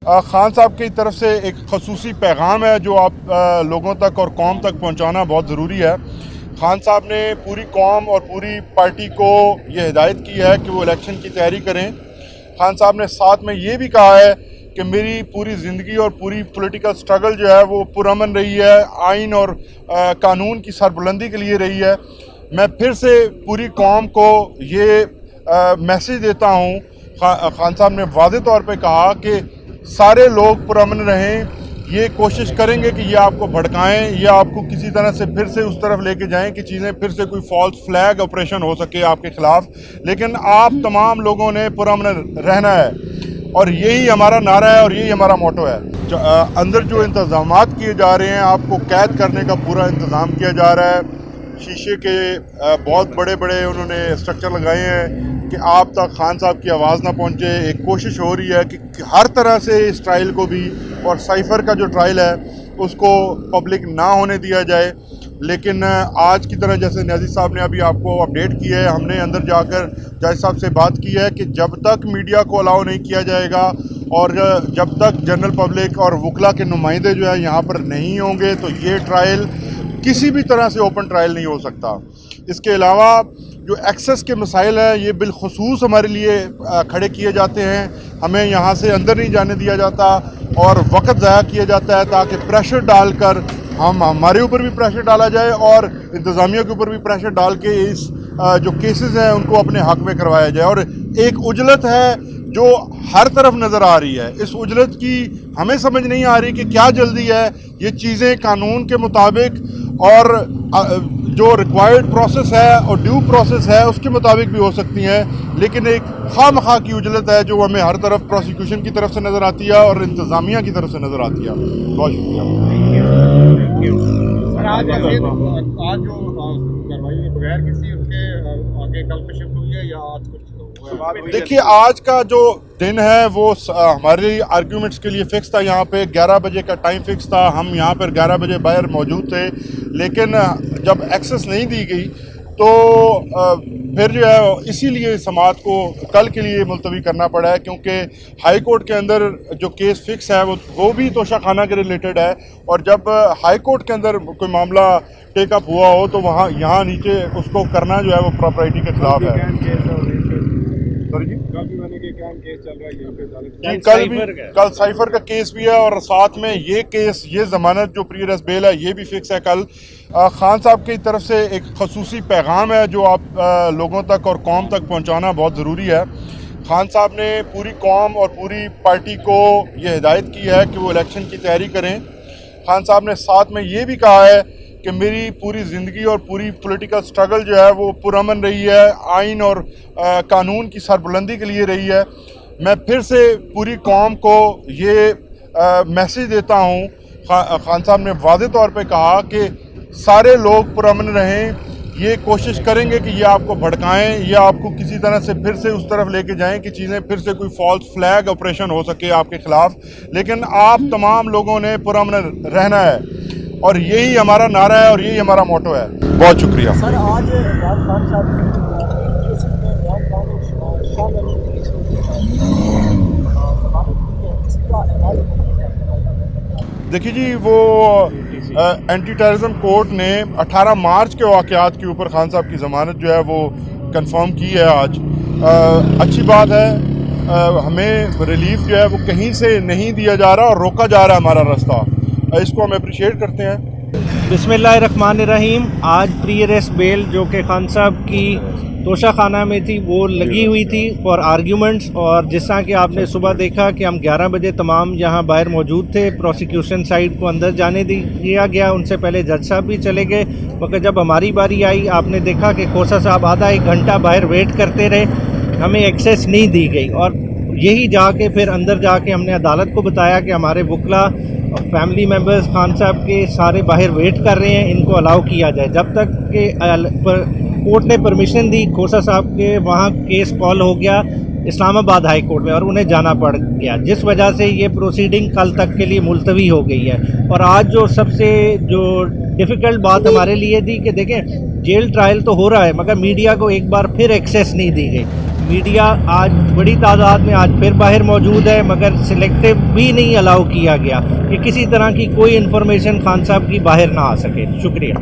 خان صاحب کی طرف سے ایک خصوصی پیغام ہے جو آپ لوگوں تک اور قوم تک پہنچانا بہت ضروری ہے۔ خان صاحب نے پوری قوم اور پوری پارٹی کو یہ ہدایت کی ہے کہ وہ الیکشن کی تیاری کریں۔ خان صاحب نے ساتھ میں یہ بھی کہا ہے کہ میری پوری زندگی اور پوری پولیٹیکل سٹرگل جو ہے وہ پرامن رہی ہے، آئین اور قانون کی سربلندی کے لیے رہی ہے۔ میں پھر سے پوری قوم کو یہ میسیج دیتا ہوں۔ خان صاحب نے واضح طور پہ کہا کہ سارے لوگ پرامن رہیں، یہ کوشش کریں گے کہ یہ آپ کو بھڑکائیں یا آپ کو کسی طرح سے پھر سے اس طرف لے کے جائیں کہ چیزیں پھر سے کوئی فالس فلیگ آپریشن ہو سکے آپ کے خلاف، لیکن آپ تمام لوگوں نے پرامن رہنا ہے اور یہی ہمارا نعرہ ہے اور یہی ہمارا موٹو ہے۔ اندر جو انتظامات کیے جا رہے ہیں، آپ کو قید کرنے کا پورا انتظام کیا جا رہا ہے، شیشے کے بہت بڑے بڑے انہوں نے اسٹرکچر لگائے ہیں کہ آپ تک خان صاحب کی آواز نہ پہنچے۔ ایک کوشش ہو رہی ہے کہ ہر طرح سے اس ٹرائل کو بھی اور سائفر کا جو ٹرائل ہے اس کو پبلک نہ ہونے دیا جائے، لیکن آج کی طرح جیسے نیازی صاحب نے ابھی آپ کو اپڈیٹ کی ہے، ہم نے اندر جا کر جج صاحب سے بات کی ہے کہ جب تک میڈیا کو الاؤ نہیں کیا جائے گا اور جب تک جنرل پبلک اور وکلا کے نمائندے جو ہے یہاں پر نہیں ہوں گے تو یہ ٹرائل کسی بھی طرح سے اوپن ٹرائل نہیں ہو سکتا۔ اس کے علاوہ جو ایکسس کے مسائل ہیں یہ بالخصوص ہمارے لیے کھڑے کیے جاتے ہیں، ہمیں یہاں سے اندر نہیں جانے دیا جاتا اور وقت ضائع کیا جاتا ہے تاکہ پریشر ڈال کر ہمارے اوپر بھی پریشر ڈالا جائے اور انتظامیہ کے اوپر بھی پریشر ڈال کے اس جو کیسز ہیں ان کو اپنے حق میں کروایا جائے۔ اور ایک عجلت ہے جو ہر طرف نظر آ رہی ہے، اس عجلت کی ہمیں سمجھ نہیں آ رہی کہ کیا جلدی ہے۔ یہ چیزیں قانون کے مطابق اور جو ریکوائرڈ پروسیس ہے اور ڈیو پروسیس ہے اس کے مطابق بھی ہو سکتی ہیں، لیکن ایک خواہ مخواہ کی اجلت ہے جو ہمیں ہر طرف پروسیکیوشن کی طرف سے نظر آتی ہے اور انتظامیہ کی طرف سے نظر آتی ہے۔ بہت شکریہ۔ آج جو کارروائی بغیر کسی اس کے آگے کل میں شفٹ ہوئی ہے یا آج کچھ؟ دیکھیے آج کا جو دن ہے وہ ہماری آرگیومنٹس کے لیے فکس تھا، یہاں پہ 11 بجے کا ٹائم فکس تھا، ہم یہاں پر 11 بجے باہر موجود تھے، لیکن جب ایکسس نہیں دی گئی تو پھر جو ہے اسی لیے سماعت کو کل کے لیے ملتوی کرنا پڑا ہے، کیونکہ ہائی کورٹ کے اندر جو کیس فکس ہے وہ بھی توشہ خانہ کے ریلیٹڈ ہے، اور جب ہائی کورٹ کے اندر کوئی معاملہ ٹیک اپ ہوا ہو تو وہاں یہاں نیچے اس کو کرنا جو ہے وہ پراپرٹی کے خلاف ہے۔ کل سائفر کا کیس بھی ہے اور ساتھ میں یہ کیس، یہ ضمانت جو پری ارسٹ بیل ہے یہ بھی فکس ہے کل۔ خان صاحب کی طرف سے ایک خصوصی پیغام ہے جو آپ لوگوں تک اور قوم تک پہنچانا بہت ضروری ہے۔ خان صاحب نے پوری قوم اور پوری پارٹی کو یہ ہدایت کی ہے کہ وہ الیکشن کی تیاری کریں۔ خان صاحب نے ساتھ میں یہ بھی کہا ہے کہ میری پوری زندگی اور پوری پولیٹیکل سٹرگل جو ہے وہ پرامن رہی ہے، آئین اور قانون کی سربلندی کے لیے رہی ہے۔ میں پھر سے پوری قوم کو یہ میسیج دیتا ہوں۔ خان صاحب نے واضح طور پہ کہا کہ سارے لوگ پرامن رہیں، یہ کوشش کریں گے کہ یہ آپ کو بھڑکائیں یا آپ کو کسی طرح سے پھر سے اس طرف لے کے جائیں کہ چیزیں پھر سے کوئی فالس فلیگ آپریشن ہو سکے آپ کے خلاف، لیکن آپ تمام لوگوں نے پرامن رہنا ہے اور یہی ہمارا نعرہ ہے اور یہی ہمارا موٹو ہے۔ بہت شکریہ۔ سر آج خان صاحب دیکھیے جی، وہ اینٹی ٹیررزم کورٹ نے 18 مارچ کے واقعات کے اوپر خان صاحب کی ضمانت جو ہے وہ کنفرم کی ہے آج۔ اچھی بات ہے، ہمیں ریلیف جو ہے وہ کہیں سے نہیں دیا جا رہا اور روکا جا رہا ہے ہمارا رستہ، اس کو ہم اپریشیٹ کرتے ہیں۔ بسم اللہ الرحمن الرحیم۔ آج پری ارسٹ بیل جو کہ خان صاحب کی توشہ خانہ میں تھی وہ لگی ہوئی تھی فار آرگیومنٹس، اور جس طرح کہ آپ نے صبح دیکھا کہ ہم 11 بجے تمام یہاں باہر موجود تھے، پروسیکیوشن سائڈ کو اندر جانے دیا گیا، ان سے پہلے جج صاحب بھی چلے گئے، مگر جب ہماری باری آئی آپ نے دیکھا کہ کھوسہ صاحب آدھا ایک گھنٹہ باہر ویٹ کرتے رہے، ہمیں ایکسیس نہیں دی گئی، اور یہی جا کے پھر اندر جا کے ہم نے عدالت کو بتایا کہ ہمارے وکلا فیملی ممبرز خان صاحب کے سارے باہر ویٹ کر رہے ہیں، ان کو الاؤ کیا جائے۔ جب تک کہ کورٹ نے پرمیشن دی، کھوسہ صاحب کے وہاں کیس کال ہو گیا اسلام آباد ہائی کورٹ میں اور انہیں جانا پڑ گیا، جس وجہ سے یہ پروسیڈنگ کل تک کے لیے ملتوی ہو گئی ہے۔ اور آج جو سب سے جو ڈیفیکلٹ بات ہمارے لیے تھی کہ دیکھیں جیل ٹرائل تو ہو رہا ہے مگر میڈیا کو ایک بار پھر ایکسیس نہیں دی گئی۔ میڈیا آج بڑی تعداد میں آج پھر باہر موجود ہے، مگر سلیکٹیو بھی نہیں الاؤ کیا گیا کہ کسی طرح کی کوئی انفارمیشن خان صاحب کی باہر نہ آ سکے. شکریہ.